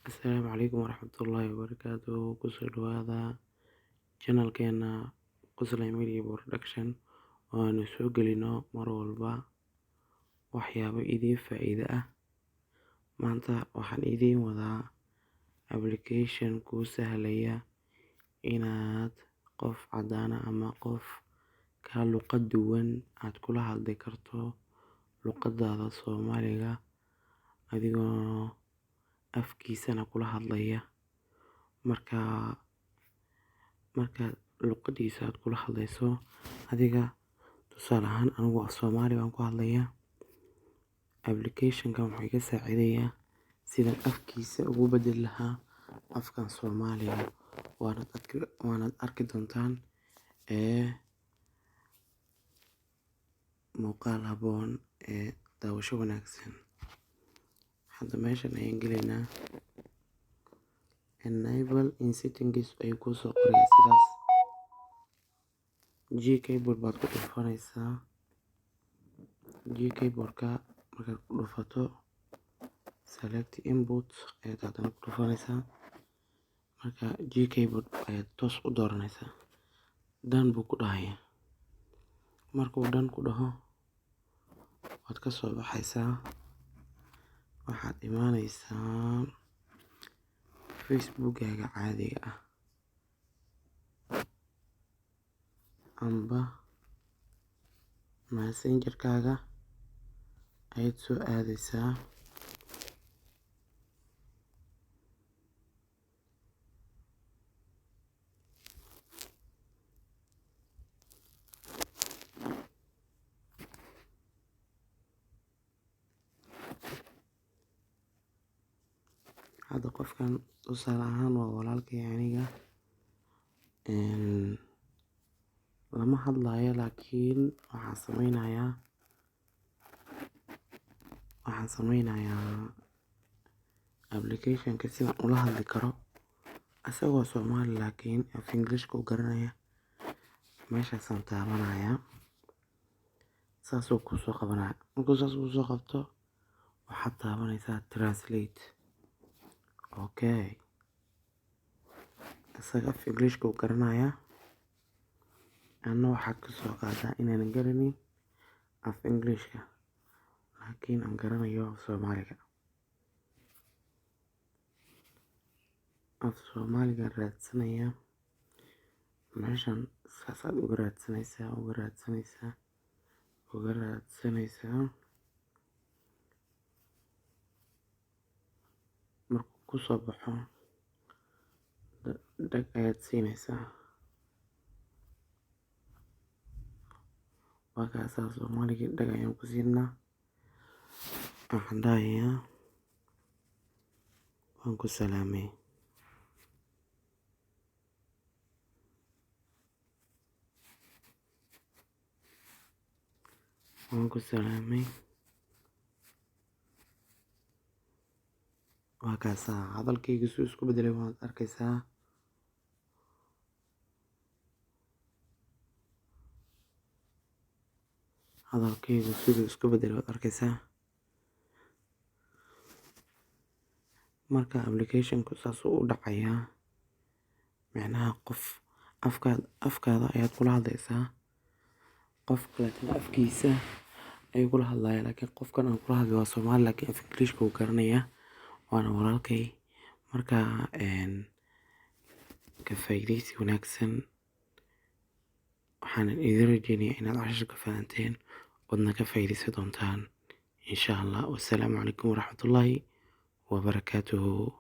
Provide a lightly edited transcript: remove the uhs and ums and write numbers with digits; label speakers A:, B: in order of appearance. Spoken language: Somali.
A: Asalaamu calaykum waraxmatullaahi wabarakaatuh. Kusoo dhawaada channelkeena Qosla Media Production oo aanu soo gelino mar walba waxyaabo idin faa'iido ah. Maanta waxaan idin wadaa application kuu sahlaya inaad qof cadaan ah ama qof ka luqad duwan aad kula hadli karto luqadaada Soomaaliga adigoo afkiisana kula hadlaya. Marka luqadiisa aad kula hadlayso adiga, tusaale ahaan anigu af Soomaali baan ku hadlaya, application-kan wuxuu iga saacidayaa sidaan afkiisa ugu beddeli lahaa afkan Soomaaliga. waanaad arki doontaan muuqaal habboon daawasho wanaagsan. Hadda meeshan ayaan gelaynaa, enable in settings ayuu kuu soo qoraya sidaas. Keyboard baad ku dhufanaysaa. Keyboardka markaad ku dhufato select input ayaad haddana ku dhufanaysaa. Marka keyboard ayaad toos u dooranaysaa, done buu ku dhahayaa. Markuu done ku dhaho waad ka soo baxaysaa, waxaad imaanaysaa Facebook-gaaga caadiga ah amba Messenger-kaaga ayaad soo aadaysaa. Hadda qofkan tusaale ahaan waa walaalkay aniga, lama hadlayo laakiin waxaan sameynayaa application-ka sidaan ula hadli karo asagoo Soomaali laakiin af English-ka u garanaya. Meeshaasaan taabanayaa, saasuu kuu soo qabanaya. Markuu saas kuu soo qabto waxaad taabanaysaa translate. Asaga af English-ka u garanaya, anna waxaad ka soo qaadaa inaanan garanin af English-ka laakiin aan garanayo af Soomaaliga. Af Soomaaliga raadsanaya, meeshan saasaad uga raadsanaysaa. Markuu ku soo baxo dhag ayaad siinaysaa. Markaasaa Soomaaliga dhag ayaan ku siinaa. Waxaan dhahayaa waan ku salaamay. Waa kaasaa hadalkayga suu isku beddelay waad arkaysaa. Marka application-ku saas u dhacayaa, macnaha qof afkaada ayaad kula hadlaysaa, qof kaleetana afkiisa ayuu kula hadlayaa. Laakiin qofkan aan kula hadlayo waa Soomaali laakiin af English-ka u garanaya, waana walaalkay. Marka ka faa'iidaysi wanaagsan. Waxaan idin rajeynayaa inaad casharka fahanteen oodna ka faa'iidaysan doontaan insha Allah. Wassalaamu calaykum waraxmatullaahi wabarakaatuh.